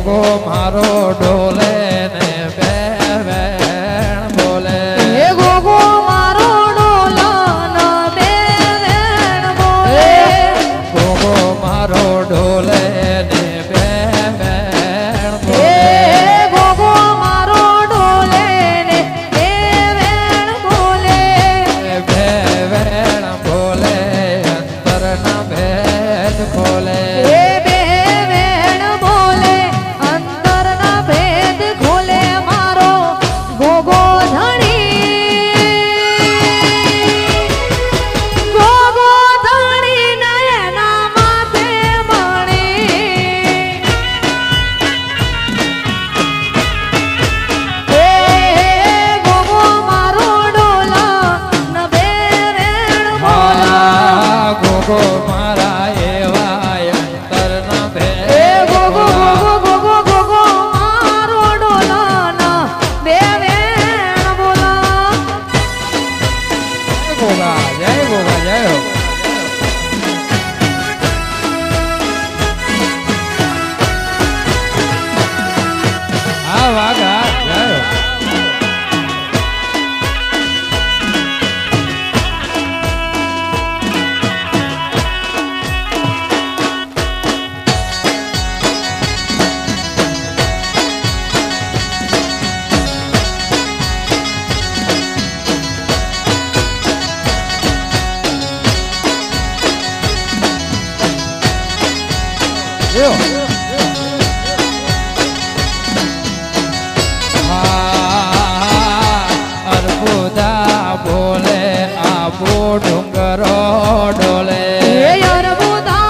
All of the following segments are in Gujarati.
ગો મારો ઢોલે ને બે વેણ બોલે હે ગોગો મારો ઢોલો ને બે વેણ બોલે ગોગો મારો ઢોલે ને બે વેણ બોલે હે ગોગો મારો ઢોલે ને બે વેણ બોલે બે વેણ બોલે અંતરના ભેદ ખોલે હે બે વેણ બોલે અંતરના ભેદ ખોલે મારો ગોગો ધણી ગોગો ધણી નયના માથે મણી હે ગોગો મારો ઢોલા ન બે વેણ બોલા ગોગો મારા એવા અંતરના ભેદ હે ગોગો ગોગો ગોગો ગોગો મારો ઢોલા ન બે વેણ બોલા જય ગોગા જય હો હા વાઘા જય હો Yo. અર્બુદા બોલે આબુ ડુંગરો ડોલે હે અર્બુદા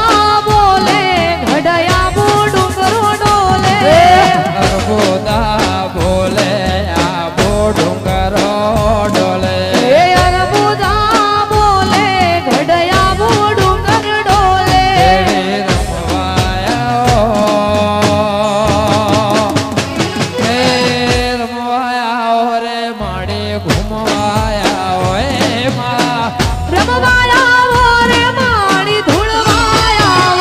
બોલે ઘડયા ડુંગરો ડોલે અર્બુદા બોલે આબુ ડુંગરો ડોલે હે અર્બુદા બોલે ઘડયા ડુંગર ડોલે દેવી રમવાયા હે રમવાયા રે માડી ઘુમવાયા હોય માં રમવાયા રે માણી ધૂળવાયા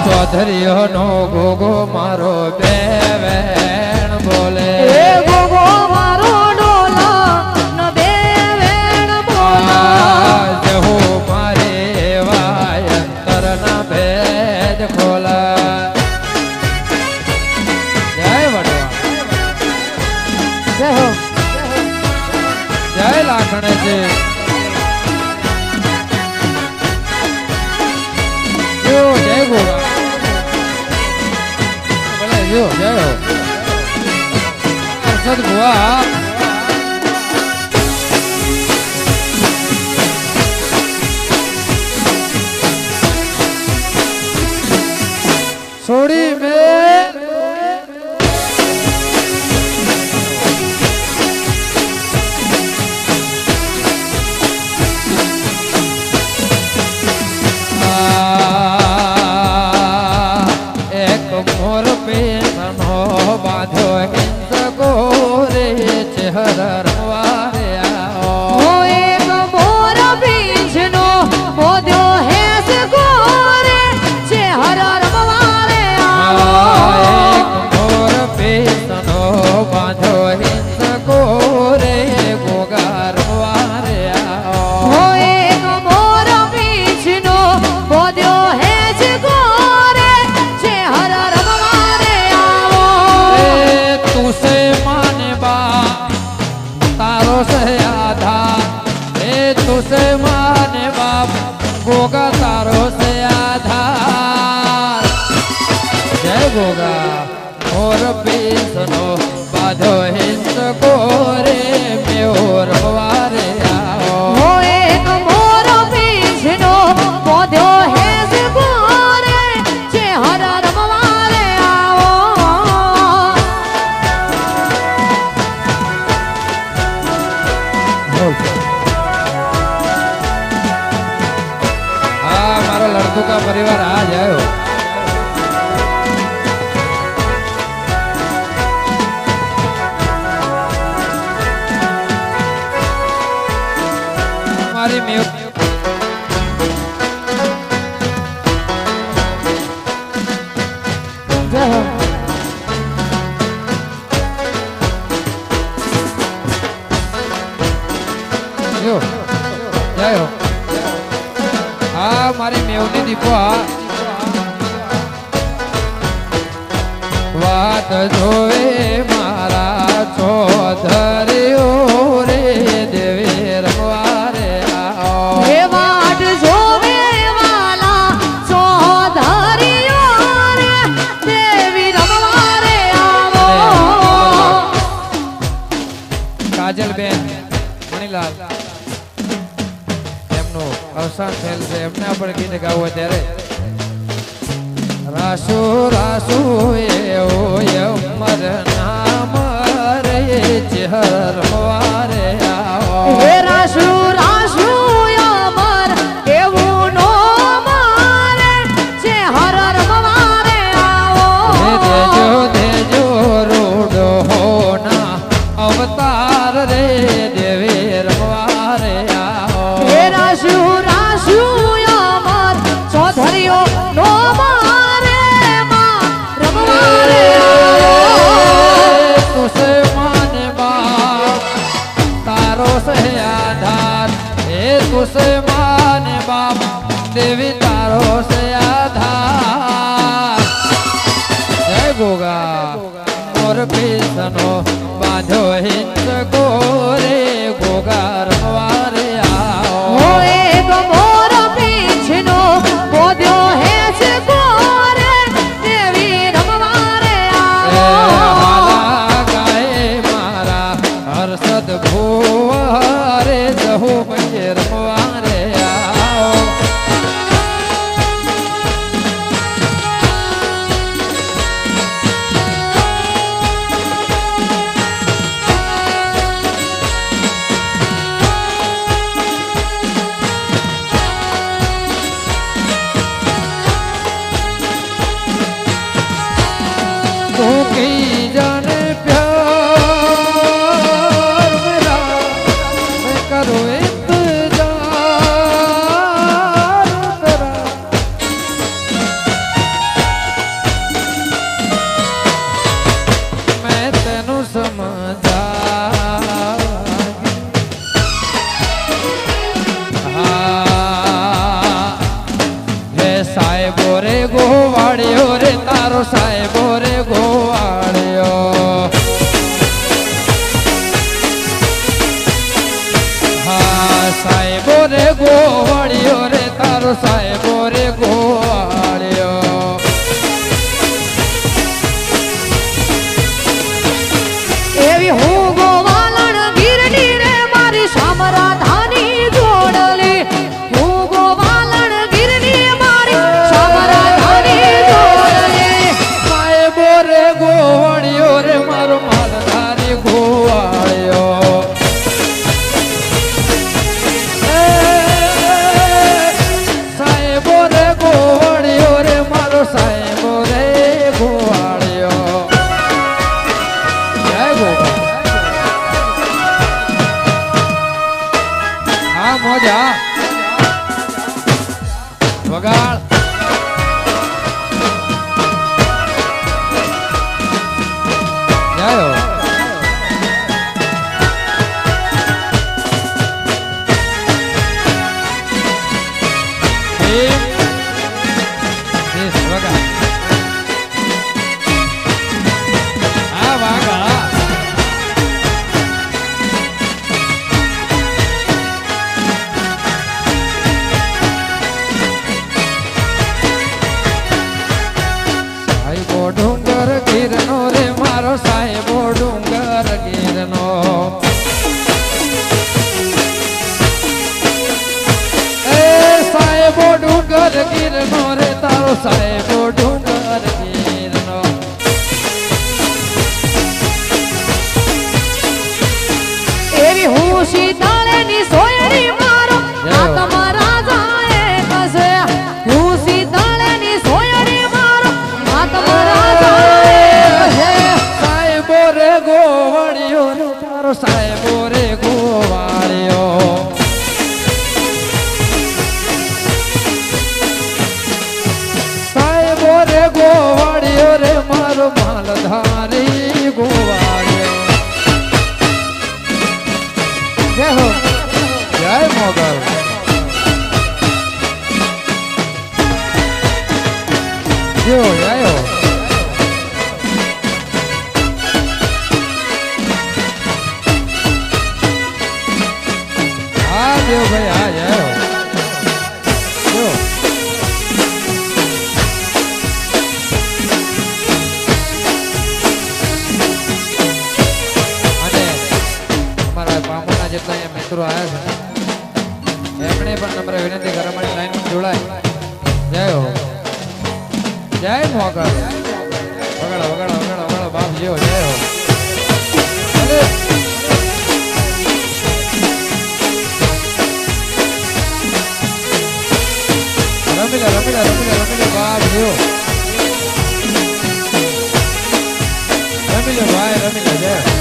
ચૌધરીઓ નો ગોગો મારો બે વેણ બોલે હે ગોગો મારો ડોલો ન બે વેણ બોલા જહુ મારે એવા અંતરના ભેદ ખોલા જય વડવા જય હો જય લાખણજી જો જય ગોગા ભલે જો જય હો અરસદ ભુવા છોડી મેં એક મોર પેનો બાંધો હિંદ ગોરે ચહેર રમવારે આવો ઓ એક મોર બીજનો બોધ્યો હેસ ગોરે છે હર રમવારે આવો એક મોર પેનો બાંધો હિંદ ગોરે ગોગા રમવારે આવો ઓ એક મોર બીજનો બોધ્યો હેસ ગોરે છે હર રમવારે આવો તું સે માને બા તારો સે આધાર તું સે માને બાપ ગોગા તારો સે આધાર જય ગોગા મોર પીસનો બાધો હિંસ ગોરે મેઓર વારે આવો ઓ એક મોર બીજનો બોધ્યો હેસ ગોરે છે હર રમવારે આવો હા મારો લડકુ કા પરિવાર આ જાયો મારી મેં જય હો હો હા મારી મેવની દીપો હા વાત જોવે મારા ચોધરીઓ રે દેવી રમવા રે આવો હે વાટ જોવે વાલા ચોધરીઓ રે દેવી રમવા રે આવો કાજલબેન મણીલાલ એમનું અવસાન થયેલ છે એમના પણ ગીત ગાવું ત્યારે રાસુ રાસુ એવો અમર નામ રે ચેહર વારે આવો હે રાસુ રાસુ અમર એવું નો મારે છે હર રમવા રે આવો દેજો દેજો રૂડો હોના અવતાર રે દેવી રમવા રે આવો હે રાસુ રાસુ અમર ચોધરીઓ નો મારે માં રમવા રે આવો તુસે માને બા તારો સે આધાર હે તુસે માને બાપ દેવી તારો સે આધાર જય ગોગા મોર પીસનો બાંધો હિંચ ગોરે ગોગા રમવા રે આવો હો એક મોર પીછનો બોધ્યો હેસ ગોરે દેવી રમવા રે આવો હાલા ગાય મારા હર્ષદ ભુવા રે જહુ પંજે રમવા રે આવો तू की जाने प्यार मेरा मैं करूँ इंतजार तेरा मैं तेनू समझा हे साहेबो रे गोवाड़ियो रे तारो साहेबो रे गोवाड़ियो हाँ साहेबो रे गोवाड़ियो रे तारो साहेबो रे गोवाड़ियो એવી હું ગોવાલણ ગીરની રે મારી સામરાધાની જોડલી હું ગોવાલણ ગીરની મારી સામરાધાની જોડલી સાહેબો રે ગોવાળિયો રે મારો માલધારી ગોવાળિયો સાહેબો રે ગોવાળિયો રે મારો સાહેબો રે ગોવાળિયો જય ગોપાલ હા મોજા વગાડ જાયો વગાડ હા વાગા સાહેબો ડુંગર ગીરનો રે મારો સાહેબો ડુંગર ગીરનો એ સાહેબો ડુંગર ગીરનો રે તારો સાહેબો ડુંગર ગીરનો એવી હું શીતળની સોયરી મારો આત્મા રાજાએ કસે હું શીતળની સોયરી મારો આત્મા રાજાએ કસે સાહેબો રે ગોવાળિયો રે તારો સાહેબો રે ગોવાળિયો સાહેબો રે ગોવાળિયો રે મારો માલધારી ગોવાળિયો જય હો જય મોગલ મિત્રો આવ્યા છે એમણે પણ નમ્ર વિનંતી કરવા માટે લાઈનમાં જોડાય. જય હો જય મોગલ વગાડો વગાડો વગાડો વગાડો બાપ જીઓ જય હો. રમીલા રમીલા રમીલા રમીલા બાપ જીઓ રમીલા ભાઈ રમીલા જય.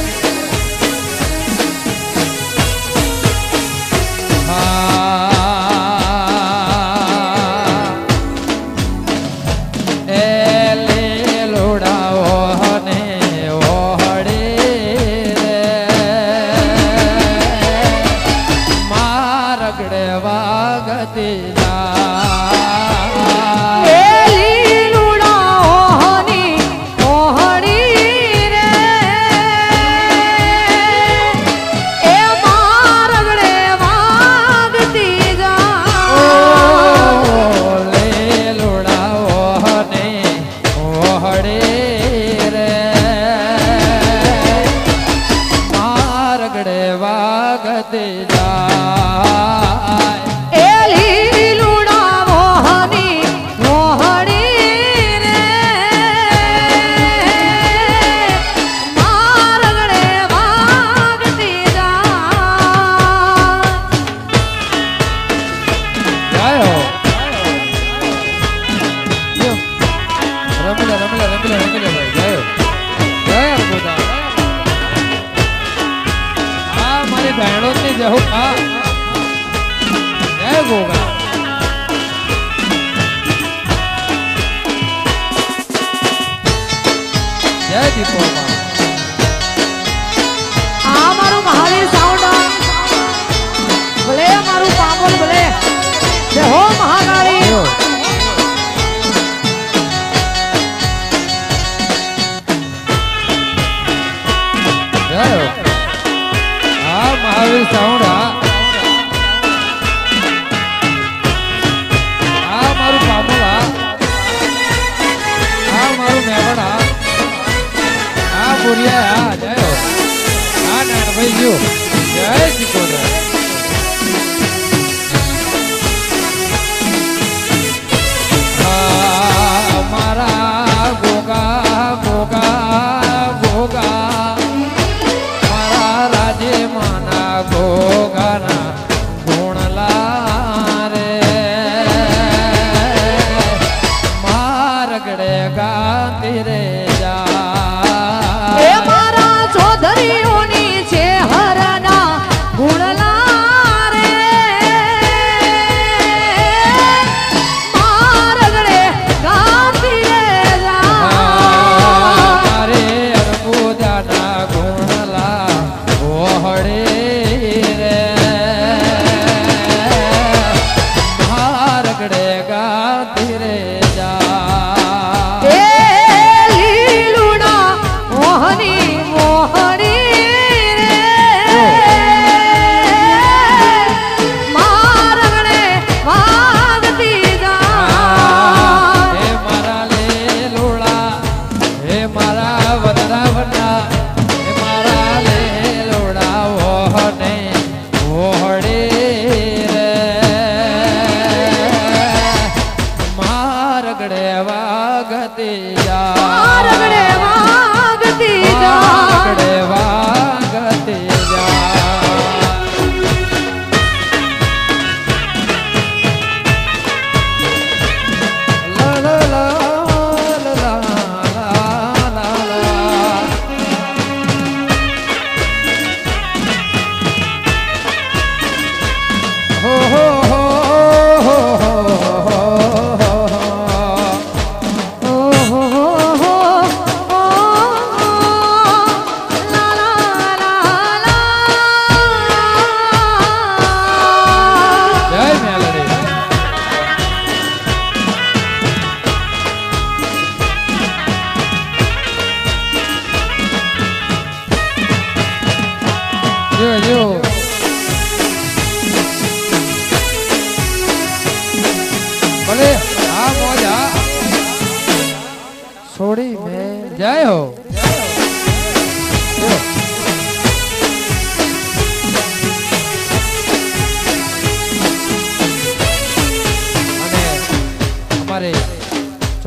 छोड़ी में जय हो।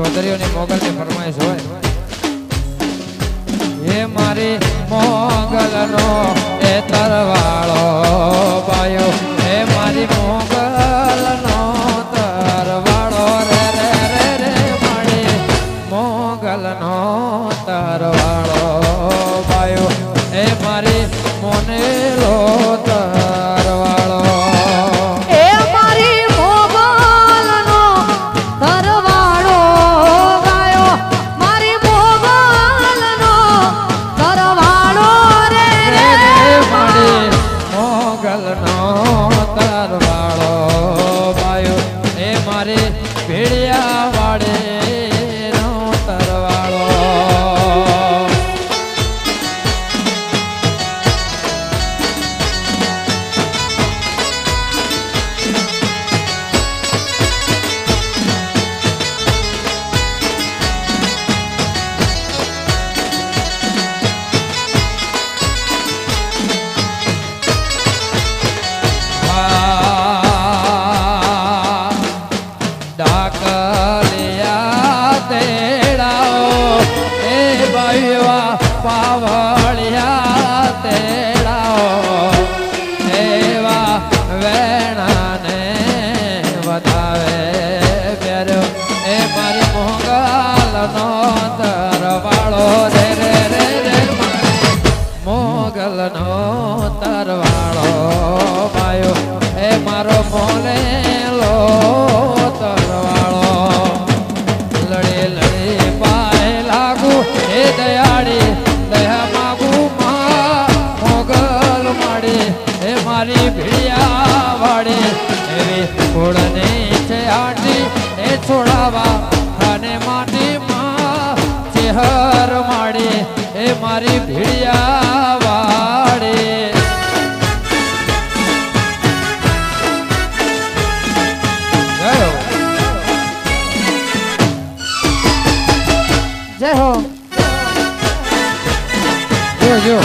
ચૌધરીઓની મોગલની ફરમાઈશ હોય એ મારી મોગલનો એ તરવાળો બાયો એ મારી મોગલનો તરવાળો રે રે રે રે મારી મોગલનો તરવાળો બાયો એ મારી મોનેલો તરવાળો એ મારી મોગલનો તરવાળો ગાયો મારી મોગલનો તરવાળો રે રે મારી મોગલનો તરવાળો બાયો એ મારી ભેડિયા વાડેનો તરવાળો ડાકલિયા તેડાઓ એ બાયુઆ પાવળિયા તેડાઓ એવા વેણાને વધાવે પ્યારો એ મારી મોગલનો તરવાળો રે રે રે રે મોગલનો તરવાળો બાયો એ મારો મોલેલો તરવાળો લડે લડે પાય લાગુ એ દયાળી દયા માગુ માં મોગલ માડી એ મારી ભીડિયા વાડી એવી કોળને છે આટી એ છોડાવા ખાને માટી માં ચેહર માડી એ મારી ભીડિયા વાડી જય હો જો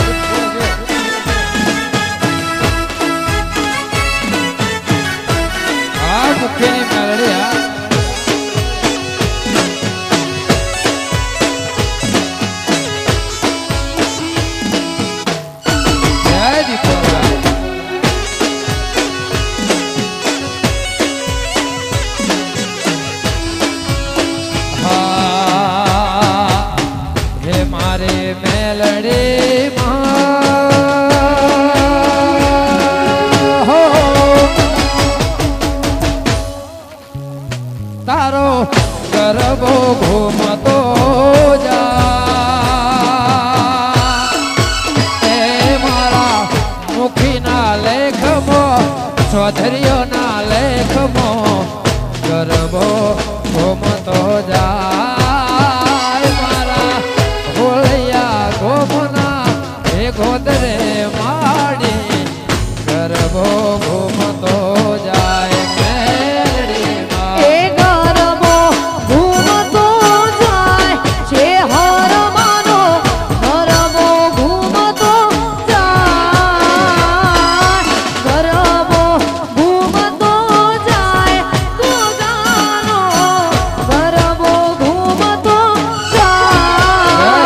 આ મુખ્યની મેલડી જય દીપોરા હે મારે મેલડી હો તારો ગરબો ઘૂમતો જા એ મારા મુખીના લેખમાં ચૌધરીઓના લેખમાં ગરબો ઘૂમતો જાય મારા ભોળિયા ગોમના એ ગોદરે માડી ગરબો ઘૂમતો જાય મેલડીમાં એ ગરબો ઘૂમતો જાય છે હર માનો ગરબો ઘૂમતો જાય ગરબો ઘૂમતો જાય ગોગાનો ગરબો ઘૂમતો જાય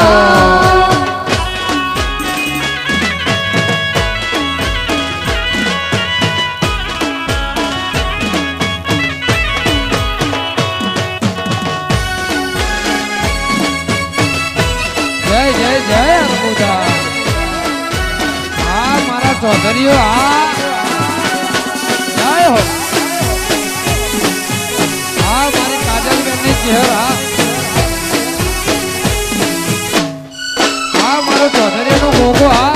જય જય જય અનુદા આ મારા ચૌધરીઓ આ જય હો આ મારી કાજલબેનની ચહેરા આ મારો ચૌધરીનો મોગો આ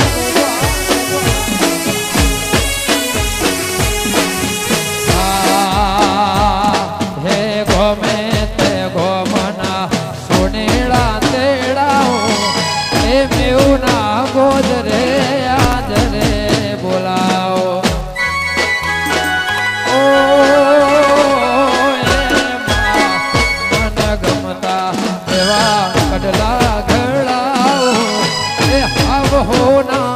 હે ગોમે તે ગોમના સોનેડા તેડાઓ એ મેઉના ગોદરે આજ રે બોલાવો ઓ મન ગમતા એવા કડલા ઘડાઓ એ હાવ હોના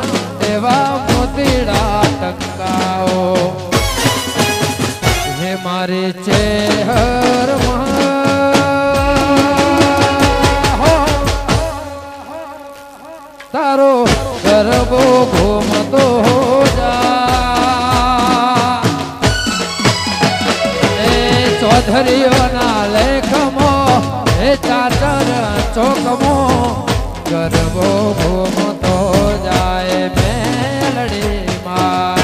એવા મોતીડા ટંકાઓ હે મારી ચેહર માં તારો ગરબો ઘૂમતો જા એ ચૌધરીઓના લેખમો એ ચાચર ચોકમો ગરબો ઘૂમતો જાય મેલડીમાં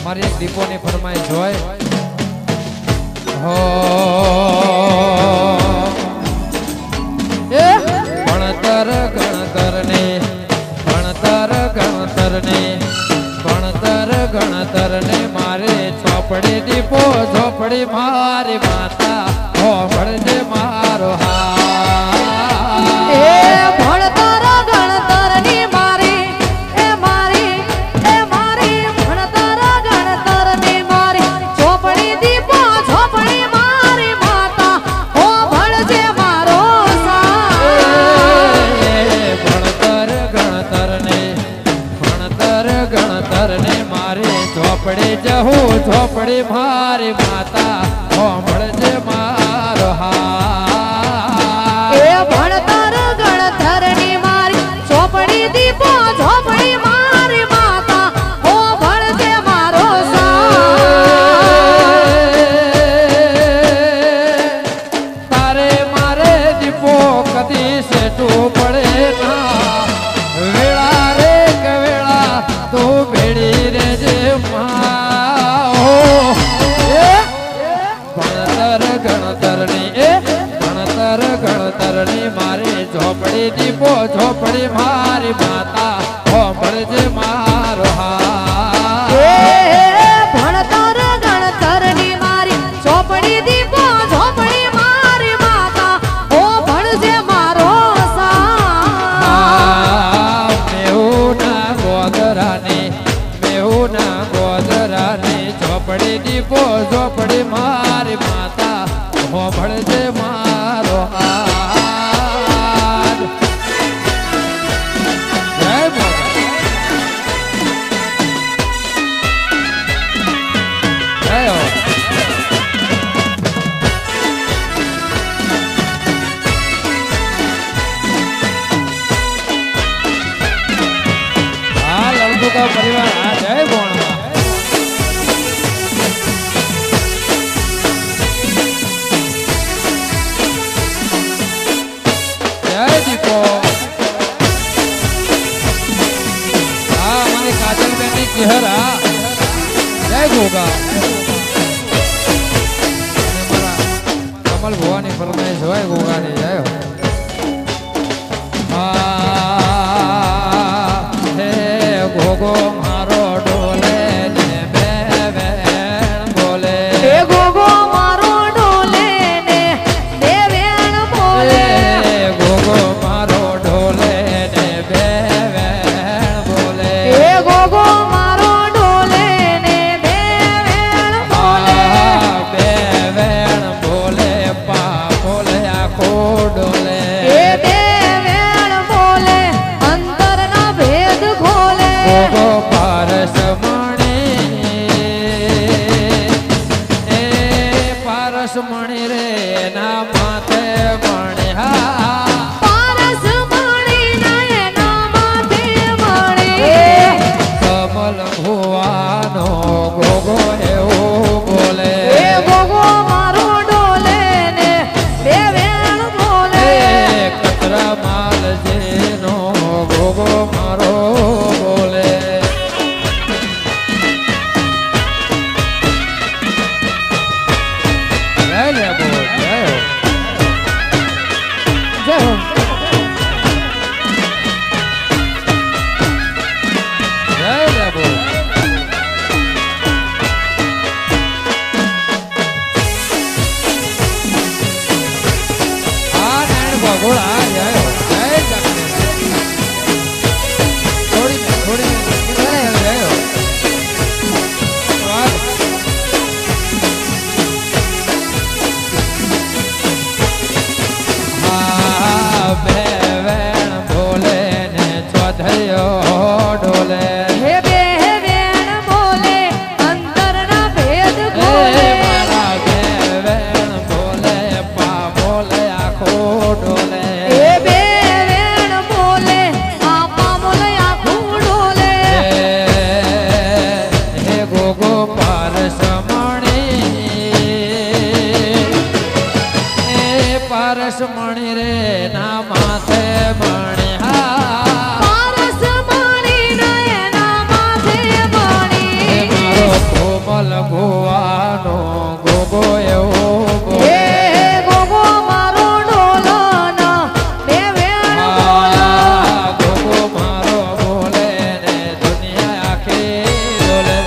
મારી એક દીપોની ફરમાઈશ હોય હો ભણતર ગણતરને ભણતર ગણતરને ભણતર ગણતરને મારે ચોપડી દીપો ઝોપડી મારી માતા હો ભણજે મારો હા ઝોપડી જહું ઝોપડી મારી માતા હોંભળજે મારો હા એ ભણતર ગણતરની મારી ચોપડી દીપો ઝોપડી મારી માતા હોંભળજે મારો તારે મારે દીપો કદી સેટું પડે ના વેળા રે કવેળા તું ભેડી રેજે ગણતરની મારી ઝોપડી દીપો ઝોપડી મારી માતા હોંભળજે મારો હા ભણતર ગણતરની મારી ચોપડી દીપો ઝોપડી મારી માતા હોંભળજે મારો મેહુના ગોદરાની ઝોપડી દીપો ઝોપડી મારી માતા હોંભળજે મારો હાથ જય ભગવાન જય હો હા લડુકા પરિવાર હા જય ભોણમાં ચહેરા જય ગોગા કમલ ભવાની ફરમાઈશ હોય ગોગાની જય હે ગોગો મારો ડોલે ને બે વેણ બોલે હે ગોગો મારો ડોલે ને બે વેણ બોલે ગોગો મારો ડોલે ને બે વેણ બોલે હે ગોગો મણી રે ના માથે મણી હા પારસ મણી ના માથે મણી કમલ ભુવાનો ગોગો એવું બોલે ગોગો મારો ડોલે ને બે વેણ બોલે કતરા માલ જેનો ગોગો મારો બોલે ઘોડા જય હો જય જગન્નાથ થોડી જય હો વાહ હા બેવેણ બોલે ને ચોધયો ડોલે હે બે વેણ બોલે અંતરના ભેદ ખોલે મારા બેવેણ બોલે પા બોલે આખો ડોલે હે બે વેણ બોલે આપા બોલે આખું ડોલે હે ગોગો પારસમણી રે ના માથે મણી હા પારસ મણી નયના માથે મણી મારો કોમલ ગોવાનો ગોગો એવો હે ગોગો મારો ડોલનો બે વેણ બોલે ગોગો મારો બોલે ને દુનિયા આખી ડોલે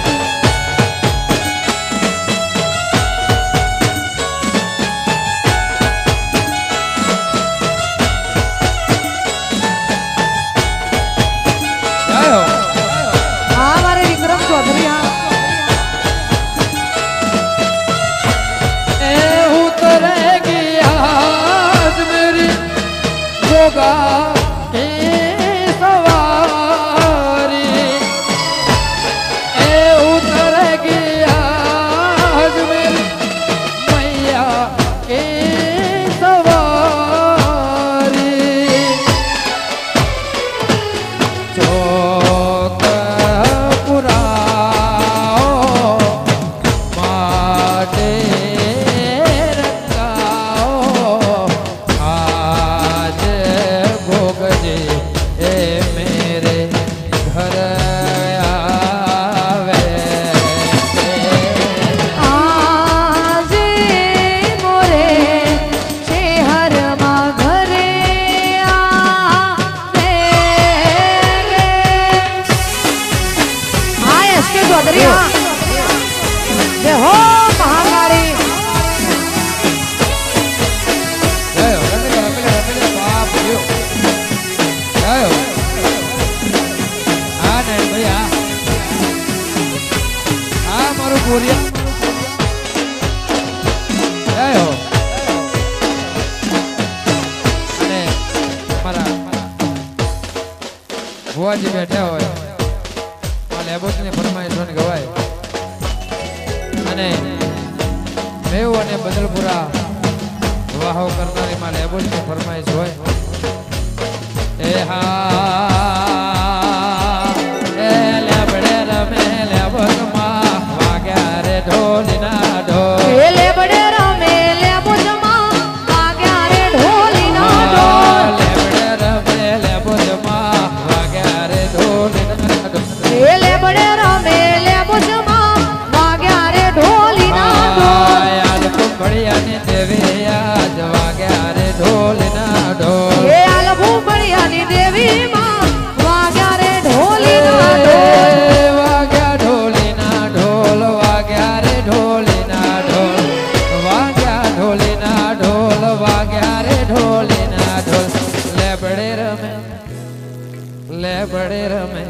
હા મારે વિક્રમ ચૌધરી હા उतरेगी आज मेरी होगा की सवारी उतरेगी आज मेरी मैया की सवारी चौक पुराओ माटे आज भोग जे ए मेरे घर आवे આજે મોરે શહેરમાં ઘરે આવે હા એસકે ચૌધરી હા જય હો મહાકાળી જયો રમેલા બાપ જયો જયો આ ને ભૈયા આ મારું બોરિયા જયો અને મારા ભુવાજી બેઠા હોય આ લેબોટની ફરમાઈશોને ગવાય અને મેવ અને બદલપુરા વાહો કરનારી માં લેબોટની ફરમાઈશ હોય એ હા એ લેબડે રમે લેબોટમાં વાગ્યા રે ઢોલીના ઢોલ એ લેબડે રમે લેબોજમાં વાગ્યા રે ઢોલીના ઢોલ લેબડે રમે લેબોટમાં વાગ્યા રે ઢોલીના ઢોલ એ લેબડે રમે લેબોજમાં વાગ્યા રે ઢોલીના ઢોલ યાદ કુંભળિયાની દેવી આજ વાગ્યા રે ઢોલીના ઢોલ એ આલ ભૂપળિયાની દેવી માં વાગ્યા રે ઢોલીના ઢોલ વાગ્યા ઢોલીના ઢોલ વાગ્યા રે ઢોલીના ઢોલ વાગ્યા ઢોલીના ઢોલ વાગ્યા રે ઢોલીના ઢોલ લેબડે રમે લેબડે રમે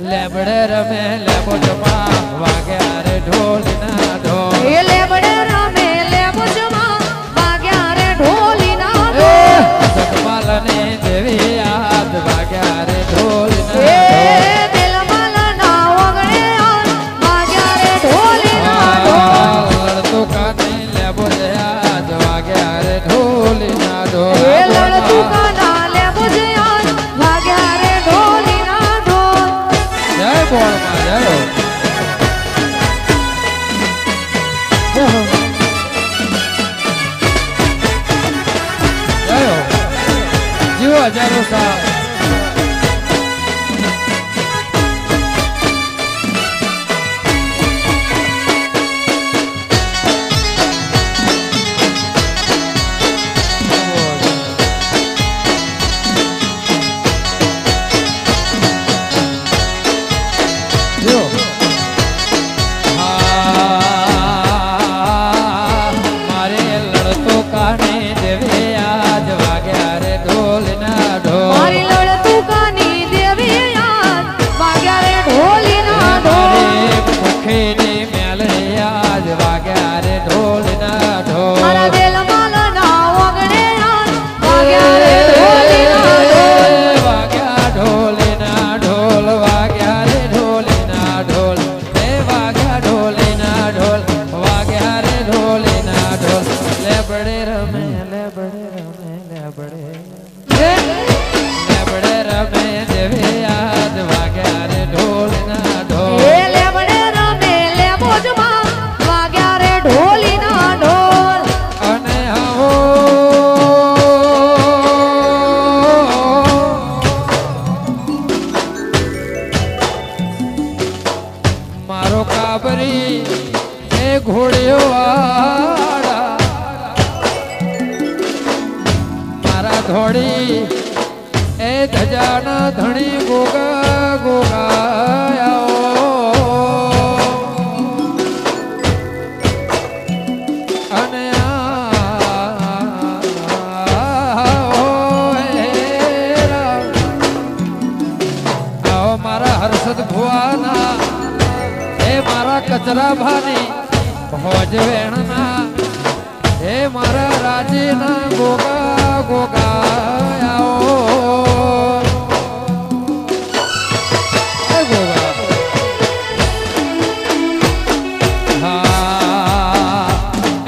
લેબડે રમે લેબો જમા વાગ્યા રે ઢોલીના ઢોલ એ લેબડે રમે લેબોજમાં વાગ્યા રે ઢોલીના ઢોલ જગમાલને દેવી યાદ વાગ્યા રે ઢોલીના એ ઢોલ દિલમાલના ઓગણે આલ વાગ્યા રે ઢોલીના ઢોલ લડતું કાને લેબો યાદ વાગ્યા રે ઢોલીના ઢોલ એ લડતું કાના લેબોજયાન વાગ્યા રે ઢોલીના ઢોલ જય બોલમાં જય હો. જય હો. જય હો. જીવો હજારો સાહેબ મારે લડતો કાને દેવે આજ લેબડે રમે દેવે યાદ વાગ્યા રે ઢોલના ઢોલ એ લેબડે રમે લેબોજમાં વાગ્યા રે ઢોલીના ઢોલ અને આવો મારો કાબરી એ ઘોડ્યો વાળા મારા ધોડી એ ધજાના ધણી ગોગા ગોગાયાઓ અને આવો મારા હર્ષદ ભુવાના એ મારા કચરા ભાની ભોજ વેણના હે મારા રાજીના ગોગા ગોગાયાઓ હે ગોગા હા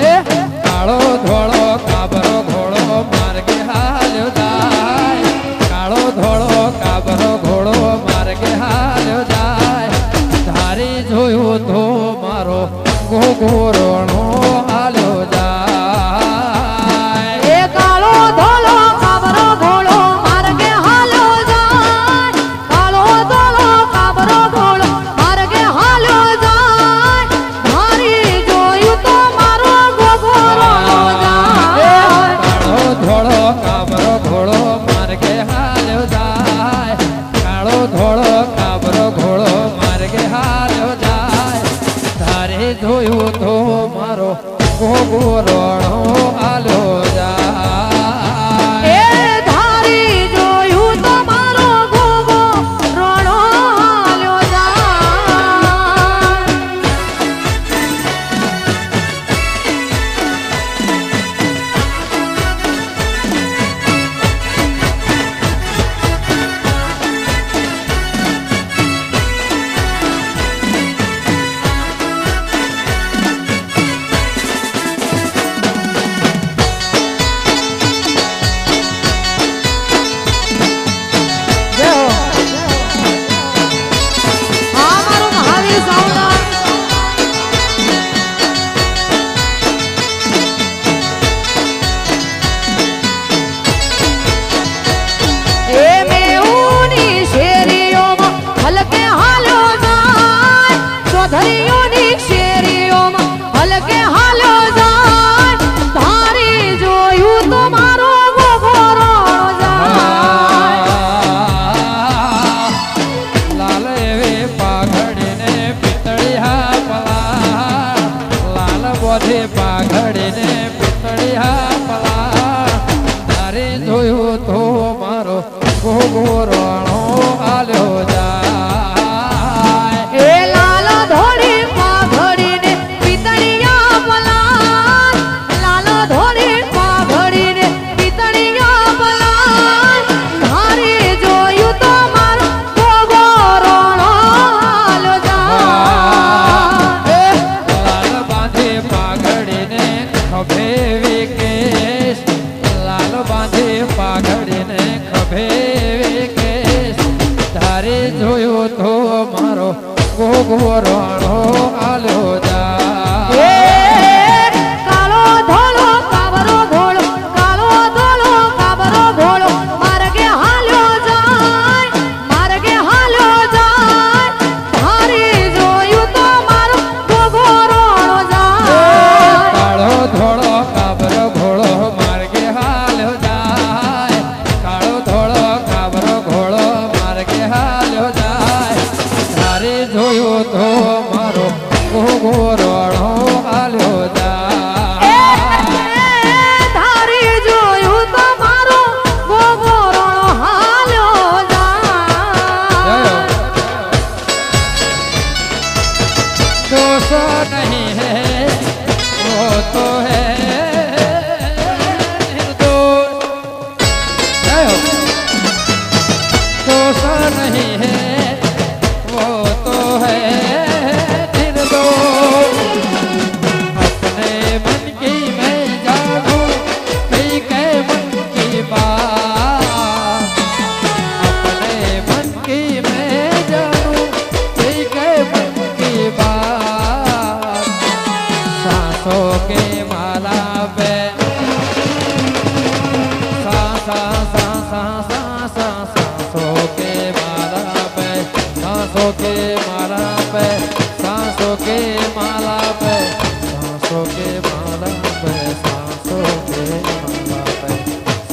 એ કાળો ધોળો કાબરો ઘોડો માર્ગે હાલ્યો જાય કાળો ધોળો કાબરો ઘોડો માર્ગે હાલ્યો જાય ધારી જોયું તો મારો ગોગોરણો હાલ્યો જાય એ કાળો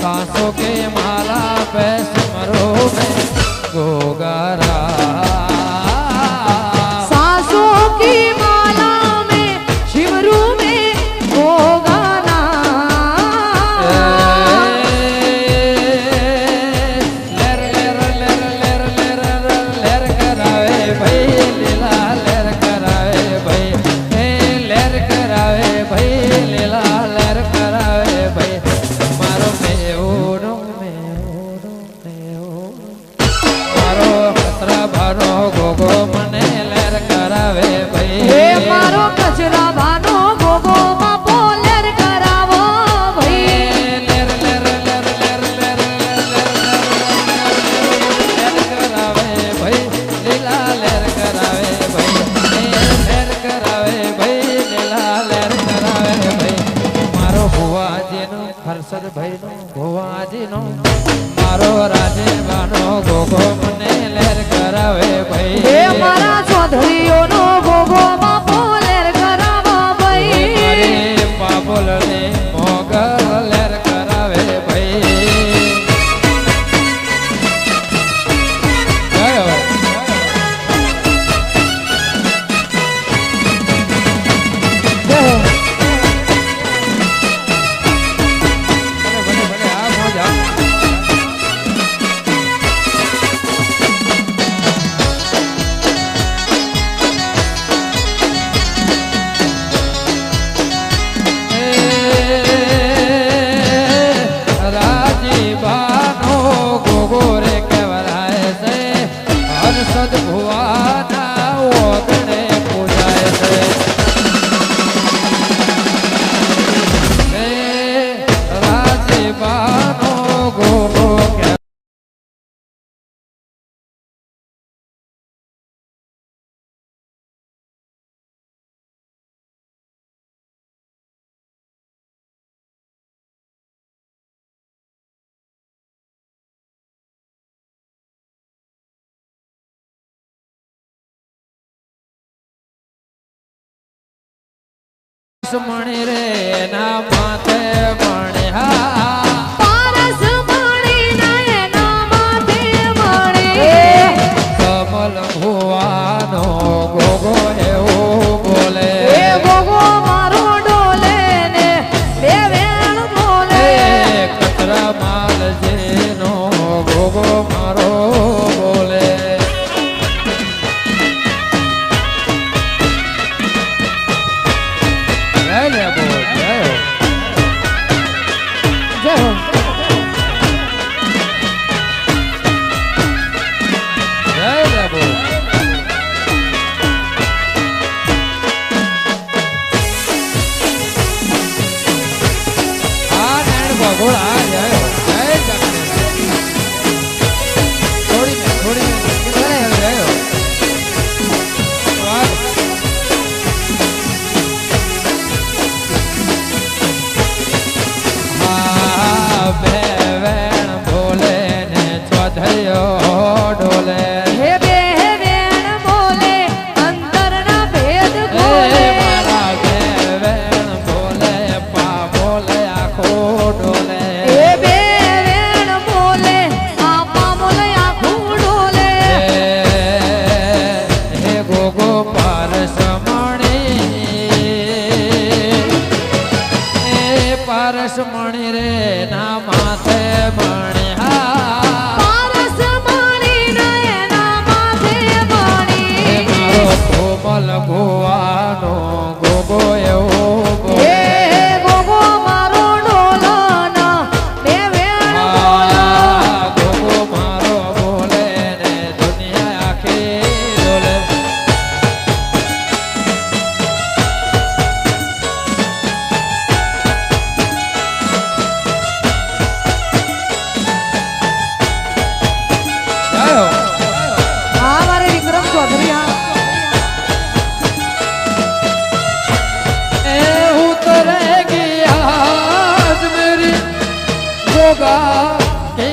सांसों के माला पे सिमरो में गोगरा सांसों की माला में शिवरू में गोगाना लेर लेर लेर लेर लेर लेर करावे भाई लीला लेर करावे भाई लेर करावे भाई लीला लेर करावे भाई मारो मेओ मारो खतरा भानो गोगो मने लेर करावे भाई हे मारो कचरा भानो गोगो बापो लेर करावो भाई लेर लेर लेर लेर लेर लेर करावे भाई लीला लेर करावे भाई लेर करावे भाई लीला लेर करावे भाई मारो भुवाजी नो हर्षद भाई नो भुवाजी नो मारो राजे बानो गोगो मने लेर करावे भाई हे मारा चौधरीओ नो गोगो बापो लेर करावो भाई अरे बाबुल ने मोगल लेर करावे भाई जय हो भले भले आप हो जाओ राजीबानो गोगोरे केवलाय से हर्षद भुवाना ओगणे पूजाय से राजीबानो गोगो के मणि रे ना माथे मणिहा पारस मणि नयना माथे मणि कमल भुवानो गोगो एवो बोले हे गोगो मारो डोले ने देवेण बोले कतरा माल जेनो गोगो मारो बोले जय जय बोल जय हो जय हो जय जय बोल आ नैन भगोड़ा जय हो जय गणेश थोड़ी में किधर है जय हो स्वागत बेवेण बोले ने चौधरियो डोले हे बेवेण बोले अंतर ना भेद खोले मारा बेवेण बोले पा बोले आखो डोले हे बेवेण बोले आपा बोले आखू डोले हे गोगो पारस मणि पारस मणि रे ना माथे मणि हा पारस मणि नयना माथे मणि मारो कोमल भुवानो गोगो एवो हे बोले गोगो मारो डोलना देवेण बोला गोगो मारो बोले ने दुनिया आखी डोले जय हो हाँ हमारे विक्रम चौधरी हाँ उतरेगी आज मेरी गोगा की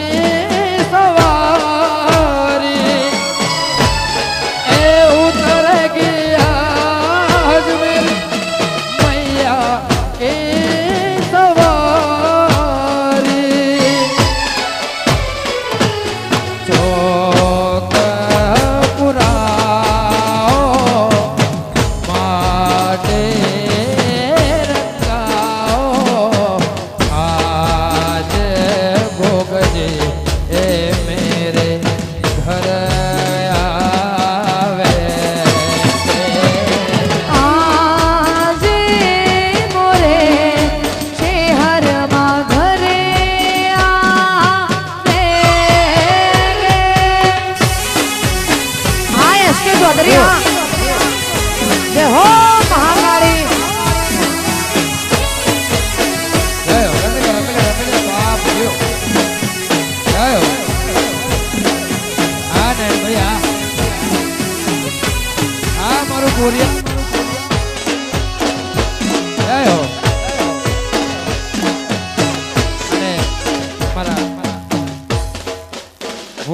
सवारी उतरेगी आज मेरी मैया की सवारी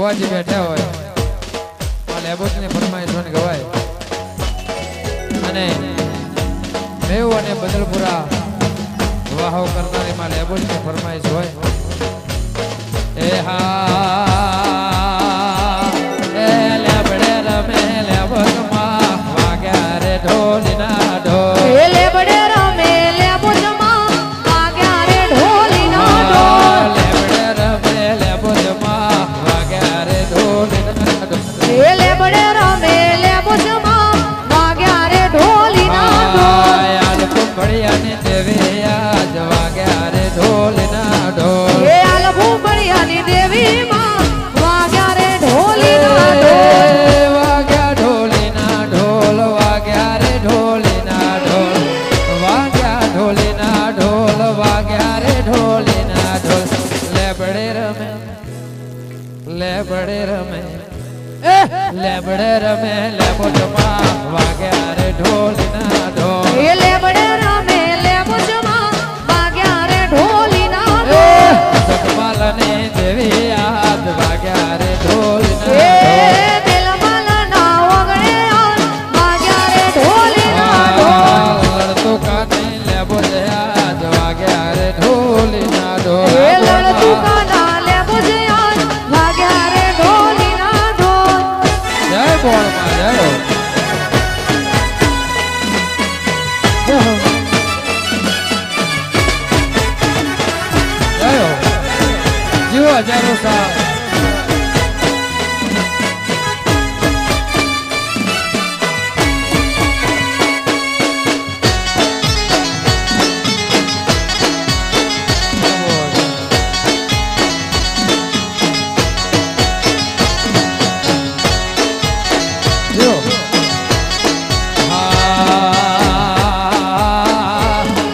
ભુવાજી બેઠા હોય આ લેબોસની ફરમાઈશોને ગવાય અને મેવ અને બદલપુરા વાહો કરનારી માં લેબોસની ફરમાઈશ હોય એ હા એ લેબડે રમે લેબોસમાં વાગ્યા રે ઢોલીના ઢોલ એ લેબડે રમે લેબોસમાં વાગ્યા રે ઢોલીના ઢોલ લેબડે રમે લેબોસમાં વાગ્યા રે ઢોલીના ઢોલ એ લેબડે રમે લેબોસમાં વાગ્યા રે ઢોલીના ઢોલ આલ કુંભળિયાની દેવી આજ વાગ્યા રે ઢોલીના ઢોલ એ આલ ભૂપળિયાની દેવી માં વાગ્યા રે ઢોલીના ઢોલ વાગ્યા ઢોલીના ઢોલ વાગ્યા રે ઢોલીના ઢોલ વાગ્યા ઢોલીના ઢોલ વાગ્યા રે ઢોલીના ઢોલ લેબડે રમે લેબડે રમે લેબડે રમે લેબો જમા વાગ્યા રે ઢોલીના ઢોલ એ લેબડે રમે લેબોસમાં વાગ્યા રે ઢોલીના ઢોલ સતમાલની દેવી આજ વાગ્યા રે ઢોલીના એ ઢોલ દિલમાલના ઓગણે આલ વાગ્યા રે ઢોલીના ઢોલ લડતું કાની લેબો આજ વાગ્યા રે ઢોલીના ઢોલ એ લડતું કાના લેબોસયાન વાગ્યા રે ઢોલીના ઢોલ જય બોલમાં જય હો. જય હો. જીવો હજારો સાહેબ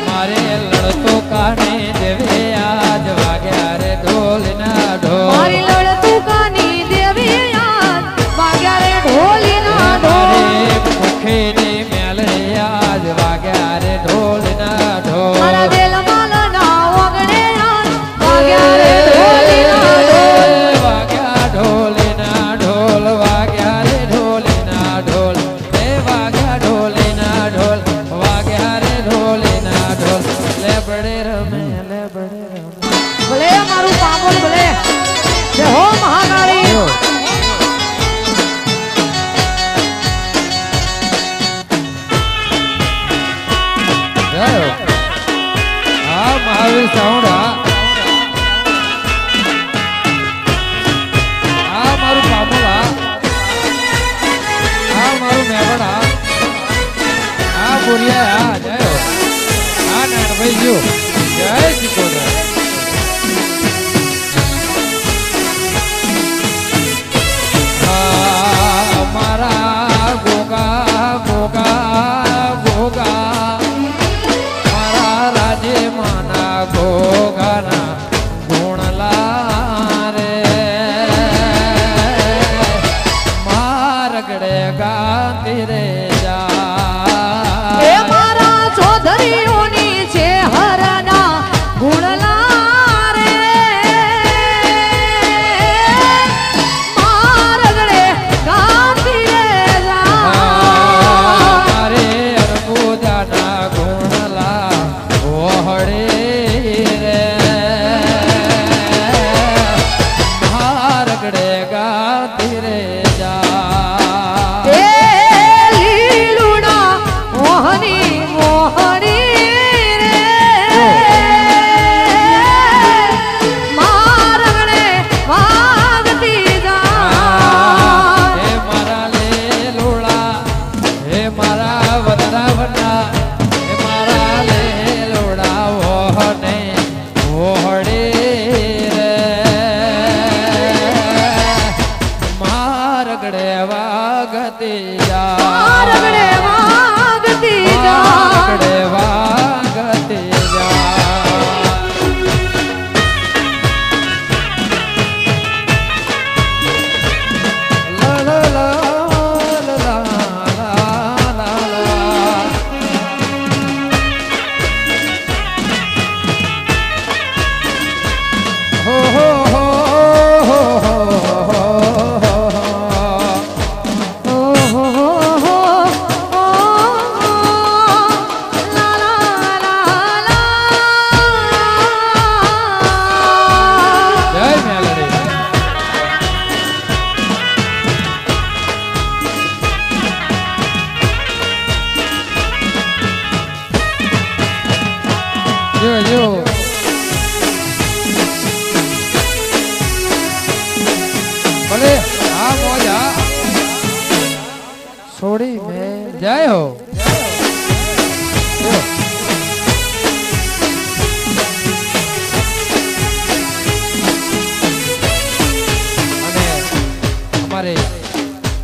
મારે લડતો કાને દેવે આજ વાગ્યા રે ઢોલના ઢોલ મારી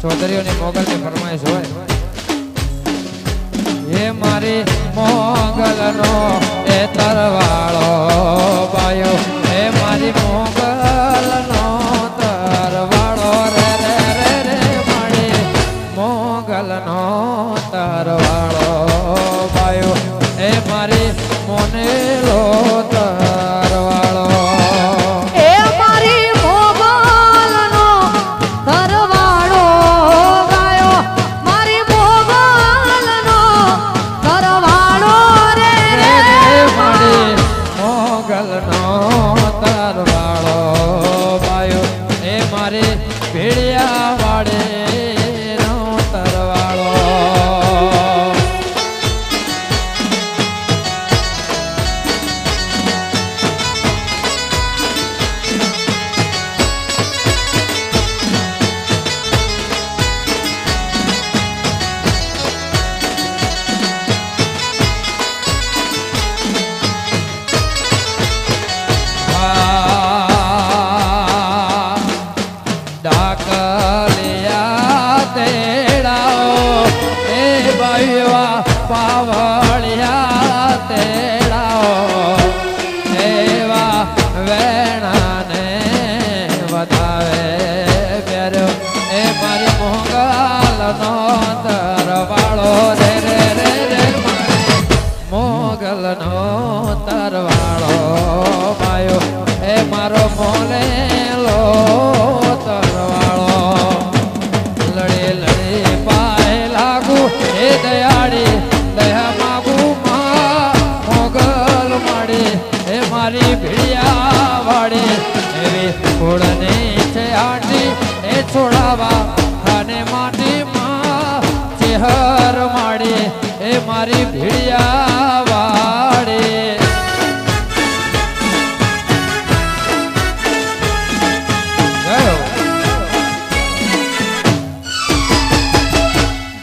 ચૌધરીઓની મોગલની ફરમાઈશ હોય એ મારી મોગલનો એ તરવાળો બાયો એ મારી મોગલનો તરવાળો રે રે રે રે મારી મોગલનો તરવાળો બાયો એ મારી મોનેલો તરવાળો એ મારી મોગલનો તરવાળો ગાયો મારી મોગલનો તરવાળો રે રે મારી મોગલનો તરવાળો બાયો એ મારી ભીડિયા વાડેનો તરવાળો ડાકલિયા તેડાઓ એ બાયુઆ પાવળિયા તેડાઓ એવા વેણાને વધાવે પ્યારો એ મારી મોગલનો તરવાળો રે રે રે રે મોગલનો તરવાળો બાયો એ મારો મોલેલો તરવાળો લડે લડે પાય લાગુ એ દયાળી દયા માગુ માં મોગલ માડી એ મારી ભીડિયા વાડી એવી કુળની છે આટી એ છોડાવા ખાને માટી માં ચેહર માડી એ મારી ભીડિયા વાડી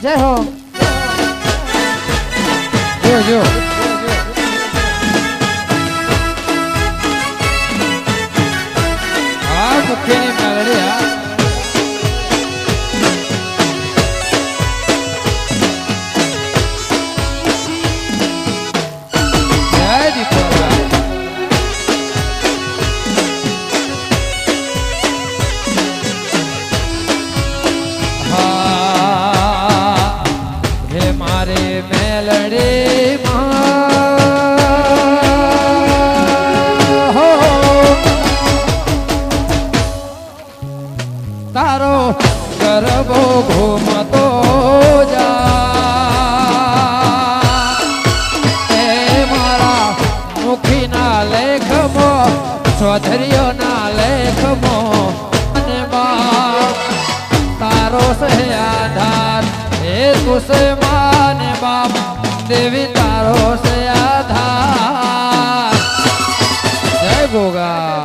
જય હો જો આ મુખ્યની મેલડી જય દીપોરા હે મારે મેલડી હો તારો ગરબો ઘૂમતો જા એ મારા મુખીના લેખમો ચૌધરીઓના લેખમો અને બા તારો સે આધાર એ તુસે માને બાપ દેવી તારો સે આધાર જય ગોગા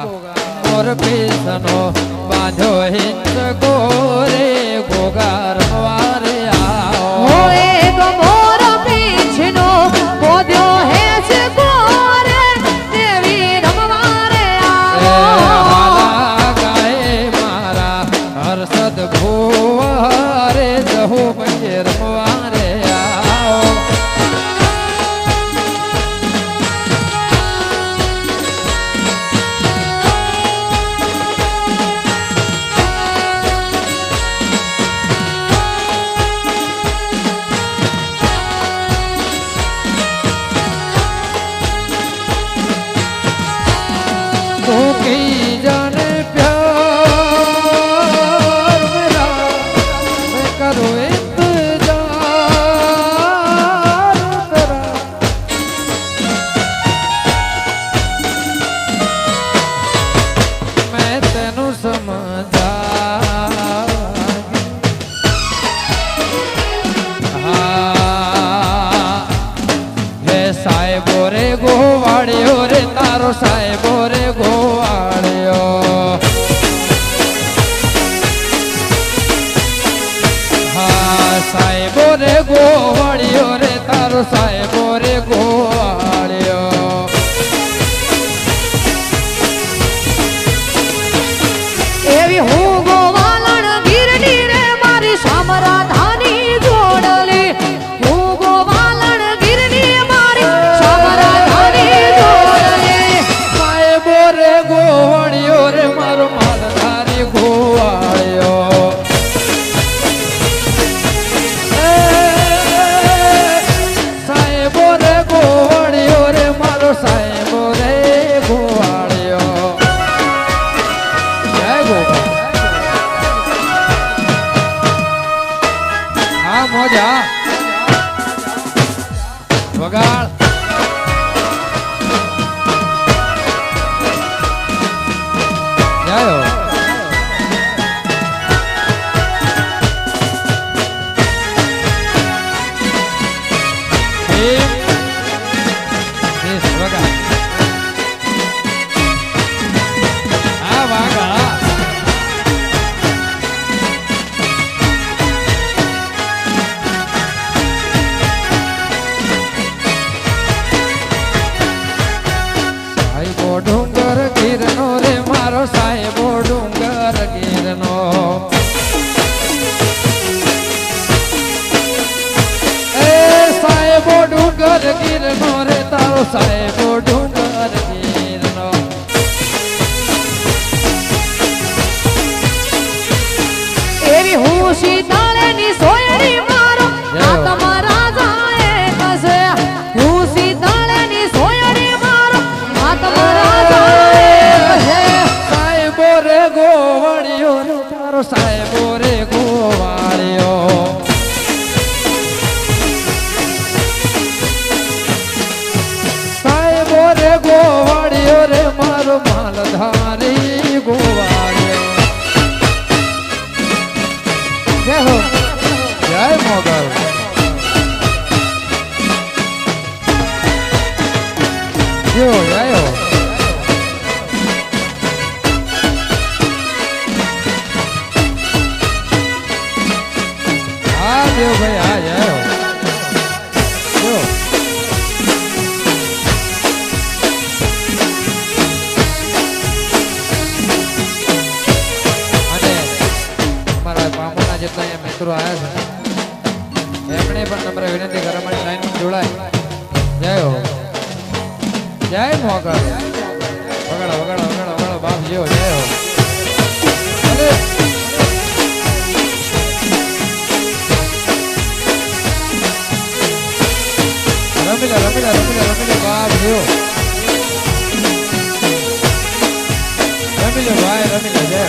મોર પીસનો બાંધ્યો હિંચ ગોરે ગોગા રમવારે આવો હો એક મોર પીછનો બોધ્યો હેસ ગોરે દેવી રમવારે આવો હાલા ગાય મારા હર્ષદ ભુવરે જહુ પંજે રમવારે આવો तू की जाने प्यार मेरा मैं करूँ इंतजार तेरा मैं तेनू समझा हाँ हे साहेबो रे गोवाड़ियो रे तारो साहेबो रे गोवाड़ियो हाँ साहेबो रे गोवाड़ियो रे तारो साहेबो रे गोवाड़ियो એવી હું ગોવાલણ ગીરડી રે મારી જય હો ડુંગર ગીરનો રે મારો સાહેબો ડુંગર ગીરનો એ સાહેબો ડુંગર ગીરનો રે તારો સાહેબો ડુંગર ગીરનો એવી હું શીતળની સોયરી મારો આત્મા રાજાએ કસે હું શીતળની સોયરી મારો આત્મા સાહેબો રે ગોવાળિયો રે તારો સાહેબો રે ગોવાળિયો સાહેબો રે ગોવાળિયો રે મારો માલધારી ગોવાળિયો જય હો જય મોગલ જો જય હો દેવ ભાઈ આ જાઓ જો અને અમારા બામુના જેટલા અહીંયા મિત્રો આવ્યા છે એમણે પણ નમ્ર વિનંતી કરે અમારી લાઈનમાં જોડાય જય હો જય મોગલ વગાડો વગાડો વગાડો વગાડો બાપ જીઓ જય હો અરે રમીલા રમીલા રમીલા રમીલા બાપ જીઓ રમીલા ભાઈ રમીલા જય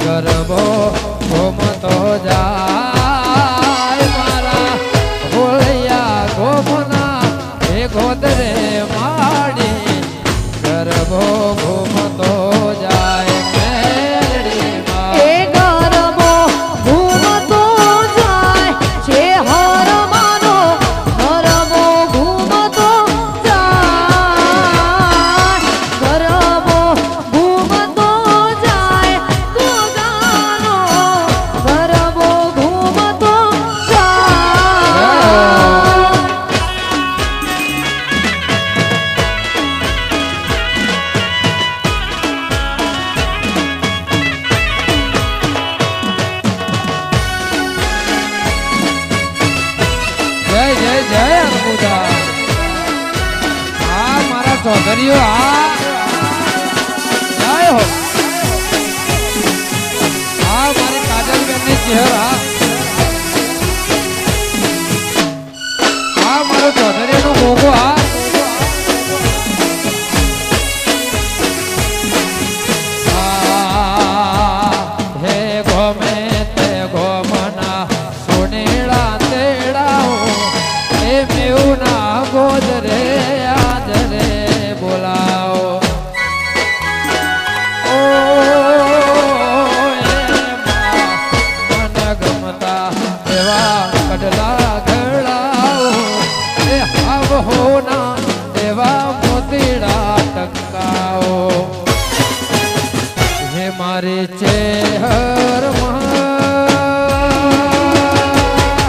ગરબો ઘૂમતો જાય મારા ભોળિયા ગોમના એ ગોદરે માડી ગરબો ઘૂમતો જાય મેલડીમાં એ ગરબો ઘૂમતો જાય છે હર માનો ગરબો ઘૂમતો જાય ગરબો ઘૂમતો જાય ગોગાનો ગરબો ઘૂમતો જાય જય જય જય અર્બુદા આ મારા ચૌધરીઓ આ જય હો આ મારી કાજલબેનની ચહેરા આ મારો ચૌધરીનો મોગો આ મારી છે હર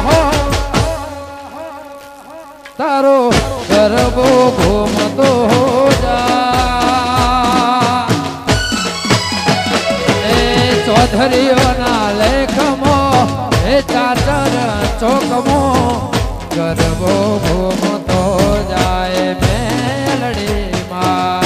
હો તારો ગરબો ઘૂમતો જા એ ચૌધરીઓના લેખમો એ ચાચર ચોકમો ગરબો ઘૂમતો જાય મેલડીમાં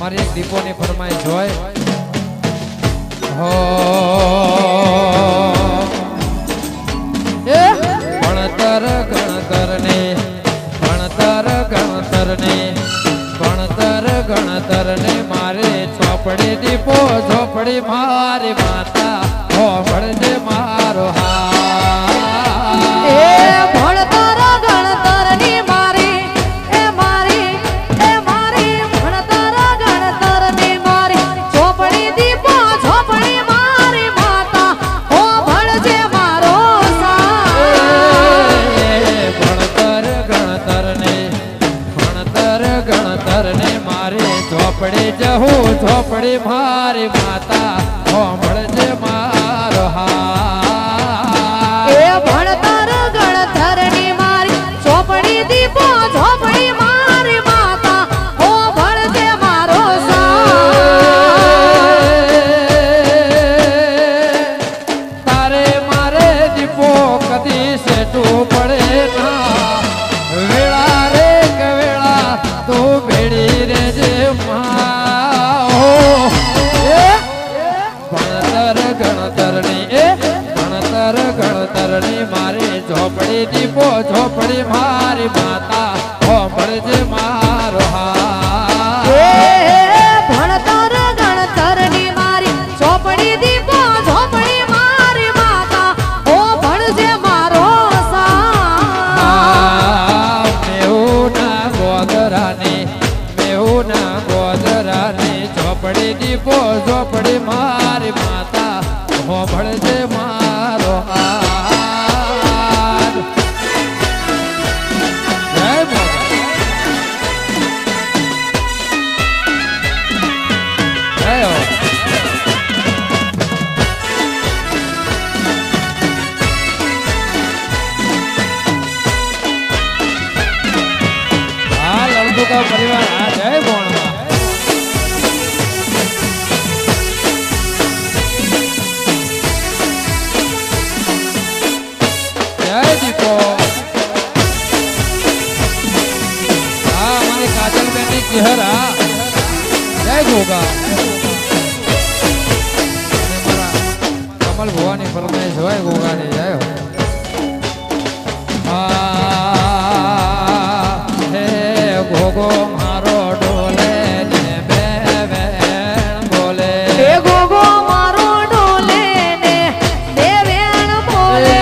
મારી એક દીપોની ફરમાઈશ હોય હો ભણતર ગણતરને ભણતર ગણતરને ભણતર ગણતરને મારે ચોપડી દીપો ઝોપડી મારી માતા હો ભણજે મારો હા ઝોપડી જહું ઝોપડી મારી માતા હોંભળજે મારો હા એ ભણતર ગણતરની મારી ચોપડી દીપો ઝોપડી મારી માતા હોંભળજે મારો તારે મારે દીપો કદી સેટું પડે ના વેળા રે કે વેળા તું ભેડી રેજે ગણતરની મારી ઝોપડી દીપો ઝોપડી મારી માતા હોંભળજે મારો હા ભણતર ગણતરની મારી ચોપડી દીપો ઝોપડી મારી માતા હોંભળજે મારો મેહુના ગોદરાની ઝોપડી દીપો ઝોપડી મારી માતા હોંભળજે મારો હાર જય બાબા જય હા લડુકા પરિવાર હા જય બોણમાં ચહેરા જય ગોગા કમલ ભવાની ફરમાઈશ હોય ગોગાની જય હે ગોગો મારો ડોલે ને બે વેણ બોલે હે ગોગો મારો ડોલે ને બે વેણ બોલે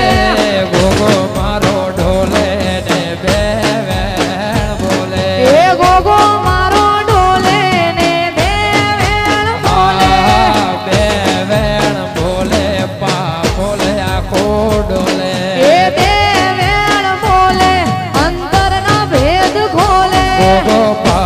ગોગો મારો ડોલે ને બે વેણ બોલે હે ગોગો ગોગો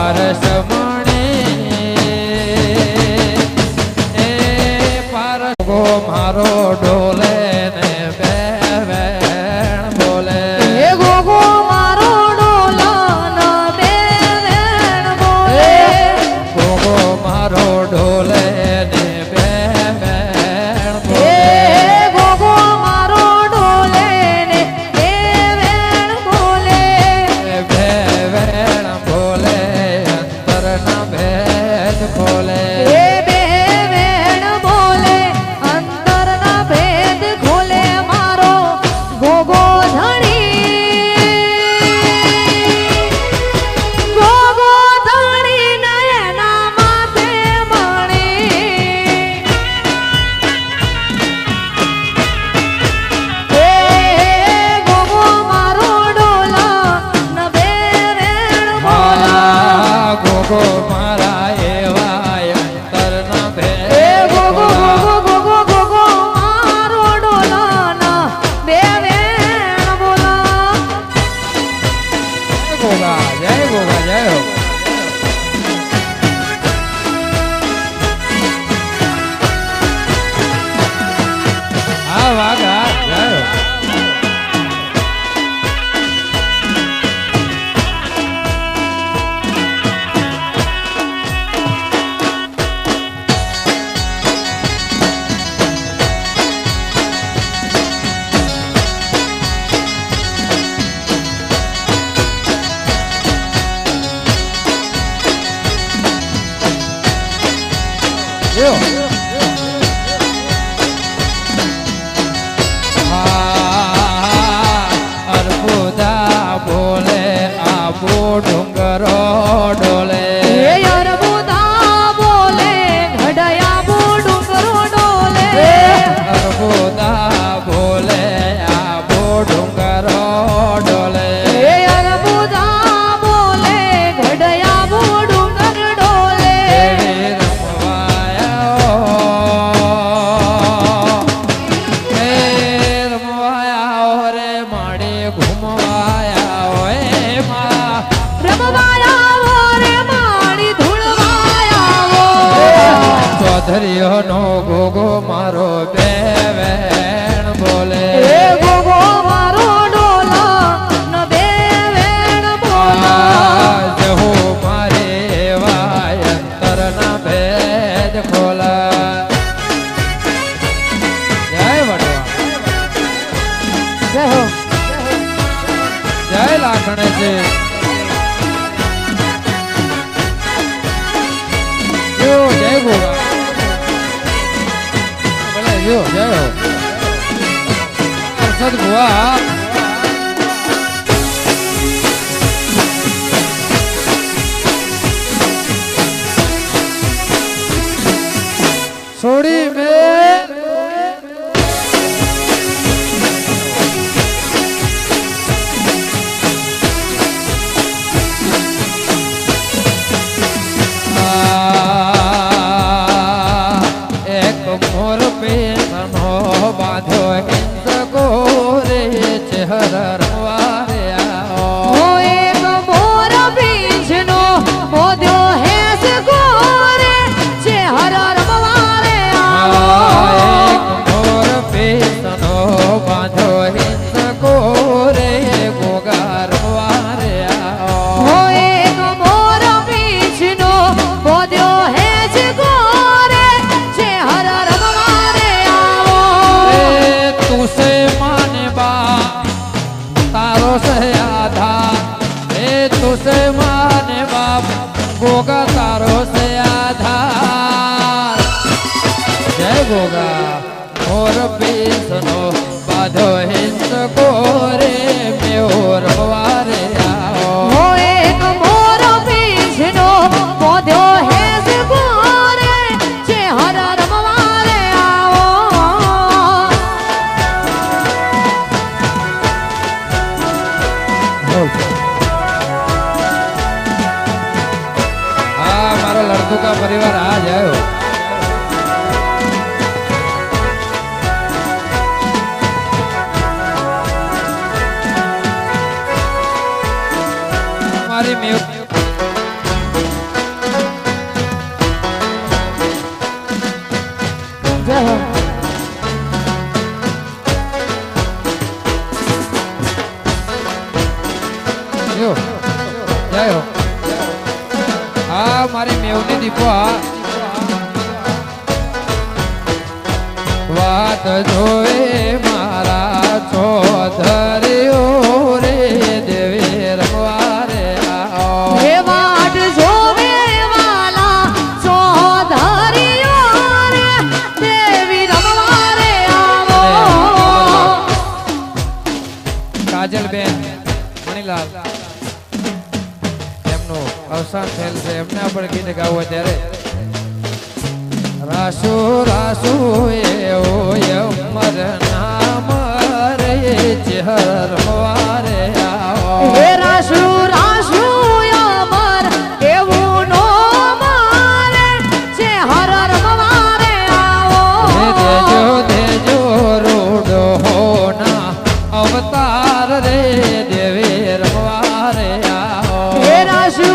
ગોગો મારા એવા અંતરના એ ભેદ ગોગો ખોલા. ગોગો ગોગો ગોગો મારો ડોલાના બે વેણ બોલા. જય ગોગા જય ગોગા જય હો. હા વાઘા જય હો. Yo. અર્બુદા બોલે આબુ ડુંગરો ડોલે. એ અરબુદા બોલે ઘડયા બો ડુંગરો ડોલે. અર્બુદા બોલે આબુ ડુંગરો ડોલે. એ અરબુદા બોલે ઘડયા બો ડુંગર ડોલે. દેવી રમવાયા રે માડી ઘુમવાયા હોય માં. રમવાયા રે માણી ધૂળવાયા ચૌધરીઓ નો ગોગો મારો બે વેણ બોલે. એ ગોગો મારો ડોલા ન બે વેણ બોલા. જહુ મારે એવા અંતરના ભેદ ખોલા. જય વડવા જય હો. જય લાખણજી. જો જય ગોગા ભલે જો જય હો. સદગુઆ છોડી મેં એક મોર પેનો બાંધો હિંદ ગોરે ચહેર રવારે આવો. ઓ એક મોર બીજનો બોધ્યો હેસ ગોરે છે હર રમવારે આવો. એક મોર પેનો બાંધો હિંદ ગોરે ગોગા રવારે આવો. ઓ એક મોર બીજનો બોધ્યો હેસ ગોરે છે હર રમવારે આવો. તું સે માને બા તારો સે આધાર. તું સે માને બાપ ગોગા તારો સે આધાર. જય ગોગા મોર પીસનો બાધો હિંદ ગોરે મેઓર વારે આવો. ઓ એક મોર બીજનો બોધ્યો હેસ ગોરે છે હર રમવારે આવો. હા મારો લડકુ કા પરિવાર આ જાયો. મારી મેવ જય હો. જો જય હો. હા મારી મેવની દીપો આ વાત જોવે મારા ચૌધરીઓ રે દેવી રમવારે આવો. હે વાટ જોવે વાલા ચૌધરીઓ રે દેવી રમવારે આવો. કાજલબેન મણીલાલ એમનું અવસાન થયેલ છે. એમના પણ ગીત ગાવું ત્યારે રાસુ રાસુ એવો અમર નામ રે ચહેર વારે આવો. હે રાશુ રાશુ અમર એવું નો અવતાર રે દેવે રમવા રે આવો હે રાશિ